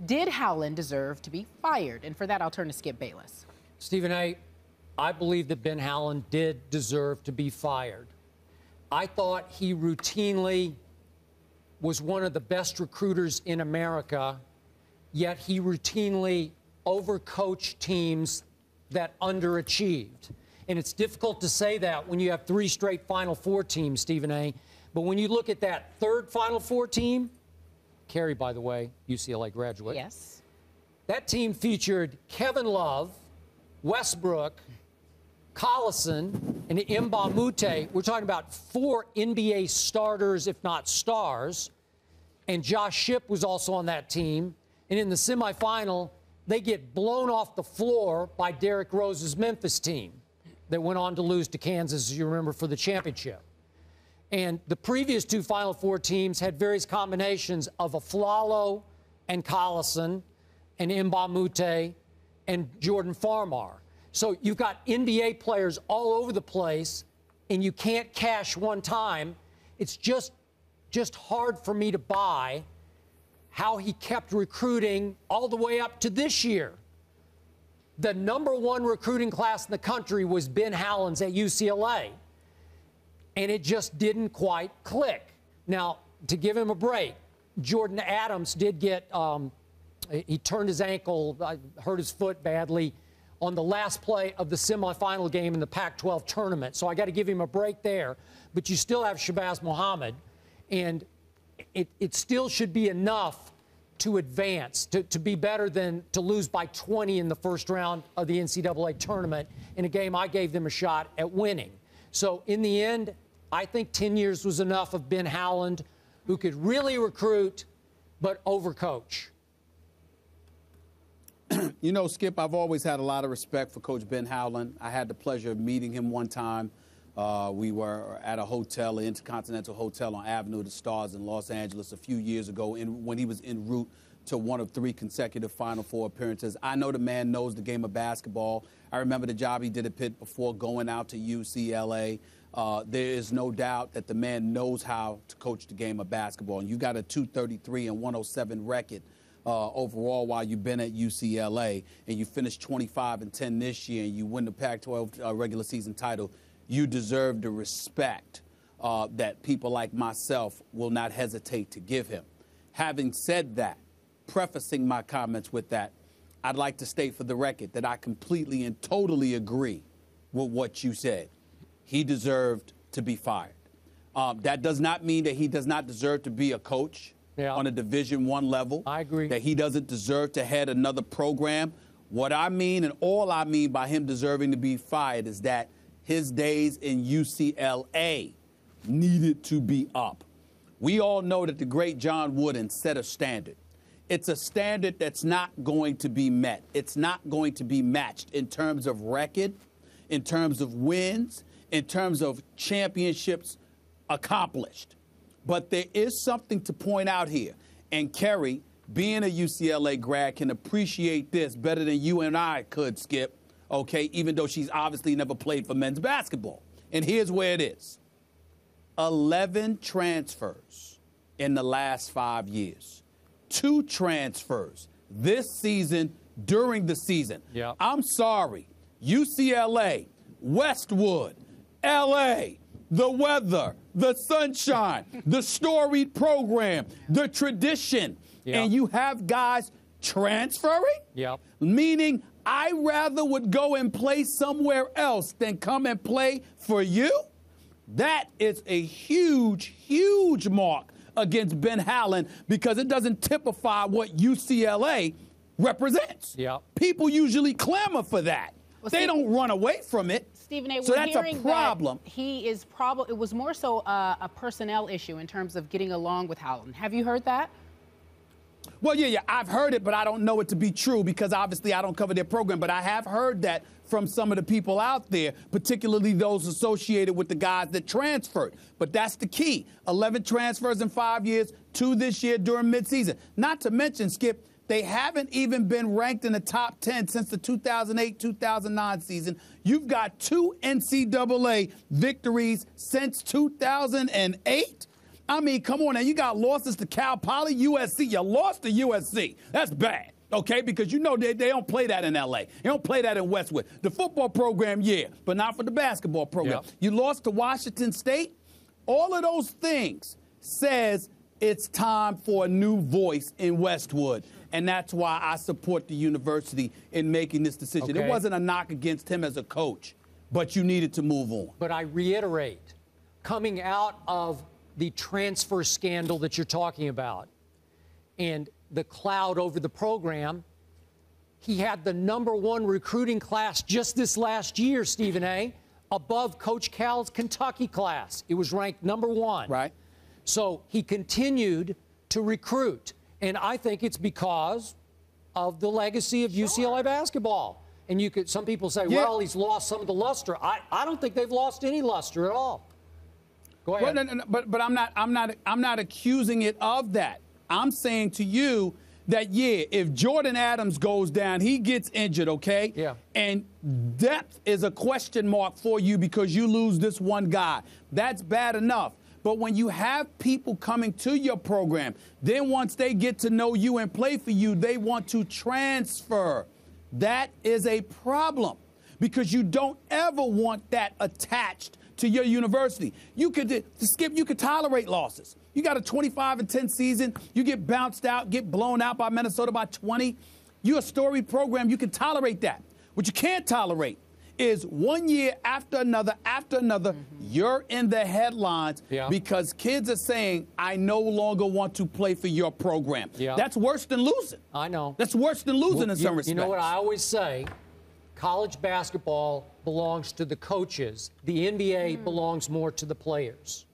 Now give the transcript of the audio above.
Did Howland deserve to be fired? And for that, I'll turn to Skip Bayless. Stephen A., I believe that Ben Howland did deserve to be fired. I thought he routinely was one of the best recruiters in America, yet he routinely overcoached teams that underachieved. And it's difficult to say that when you have 3 straight Final Four teams, Stephen A. But when you look at that third Final Four team, Carrie, by the way, UCLA graduate. Yes. That team featured Kevin Love, Westbrook, Collison, and Mbah Moute. We're talking about 4 NBA starters, if not stars. And Josh Shipp was also on that team. And in the semifinal, they get blown off the floor by Derrick Rose's Memphis team that went on to lose to Kansas, as you remember, for the championship. And the previous 2 Final Four teams had various combinations of Aflalo and Collison and Mbah Moute and Jordan Farmar. So you've got NBA players all over the place, and you can't cash one time. It's just hard for me to buy how he kept recruiting all the way up to this year. The #1 recruiting class in the country was Ben Howland's at UCLA. And it just didn't quite click. Now, to give him a break, Jordan Adams did get, he turned his ankle, hurt his foot badly on the last play of the semifinal game in the Pac-12 tournament. So I got to give him a break there. But you still have Shabazz Muhammad, and it still should be enough to advance, to be better than to lose by 20 in the first round of the NCAA tournament in a game I gave them a shot at winning. So in the end, I think 10 years was enough of Ben Howland, who could really recruit but overcoach. You know, Skip, I've always had a lot of respect for Coach Ben Howland. I had the pleasure of meeting him one time. We were at a hotel, an Intercontinental Hotel on Avenue of the Stars in Los Angeles a few years ago when he was en route to one of 3 consecutive Final Four appearances. I know the man knows the game of basketball. I remember the job he did at Pitt before going out to UCLA. There is no doubt that the man knows how to coach the game of basketball. And you got a 233 and 107 record overall while you've been at UCLA, and you finished 25-10 this year, and you win the Pac-12 regular season title. You deserve the respect that people like myself will not hesitate to give him. Having said that, prefacing my comments with that, I'd like to state for the record that I completely and totally agree with what you said. He deserved to be fired. That does not mean that he does not deserve to be a coach on a Division I level. I agree. That he doesn't deserve to head another program. What I mean, and all I mean by him deserving to be fired, is that his days in UCLA needed to be up. We all know that the great John Wooden set a standard. It's a standard that's not going to be met. It's not going to be matched in terms of record, in terms of wins, in terms of championships accomplished. But there is something to point out here. And Kerry, being a UCLA grad, can appreciate this better than you and I could, Skip, okay, even though she's obviously never played for men's basketball. And here's where it is. 11 transfers in the last 5 years. 2 transfers this season during the season. Yeah. I'm sorry. UCLA, Westwood, LA, the weather, the sunshine, the storied program, the tradition. Yeah. And you have guys transferring? Yeah. Meaning I rather would go and play somewhere else than come and play for you? That is a huge, huge mark against Ben Howland because it doesn't typify what UCLA represents. Yeah. People usually clamor for that. Well, they don't run away from it. Stephen A., so we're that's hearing a problem. That he is it was more so a personnel issue in terms of getting along with Howland. Have you heard that? Well, yeah, I've heard it, but I don't know it to be true because obviously I don't cover their program. But I have heard that from some of the people out there, particularly those associated with the guys that transferred. But that's the key. 11 transfers in 5 years, 2 this year during midseason. Not to mention, Skip, they haven't even been ranked in the top 10 since the 2008-2009 season. You've got 2 NCAA victories since 2008. I mean, come on now. You got losses to Cal Poly, USC. You lost to USC. That's bad, okay? Because you know they don't play that in L.A. They don't play that in Westwood. The football program, yeah, but not for the basketball program. Yep. You lost to Washington State. All of those things says it's time for a new voice in Westwood. And that's why I support the university in making this decision. Okay. It wasn't a knock against him as a coach, but you needed to move on. But I reiterate, coming out of the transfer scandal that you're talking about and the cloud over the program, he had the #1 recruiting class just this last year, Stephen A., above Coach Cal's Kentucky class. It was ranked #1. Right. So he continued to recruit. And I think it's because of the legacy of UCLA basketball. And some people say, well, he's lost some of the luster. I don't think they've lost any luster at all. Go ahead. Well, no, but I'm not accusing it of that. I'm saying to you that, if Jordan Adams goes down, he gets injured, okay? Yeah. And depth is a question mark for you because you lose this one guy. That's bad enough. But when you have people coming to your program, then once they get to know you and play for you, they want to transfer. That is a problem because you don't ever want that attached to your university. You could tolerate losses. You got a 25-10 season. You get bounced out, get blown out by Minnesota by 20. You're a storied program. You can tolerate that. What you can't tolerate is 1 year after another, you're in the headlines because kids are saying, I no longer want to play for your program. Yeah. That's worse than losing. I know. That's worse than losing in some respects. You know what I always say? College basketball belongs to the coaches. The NBA belongs more to the players.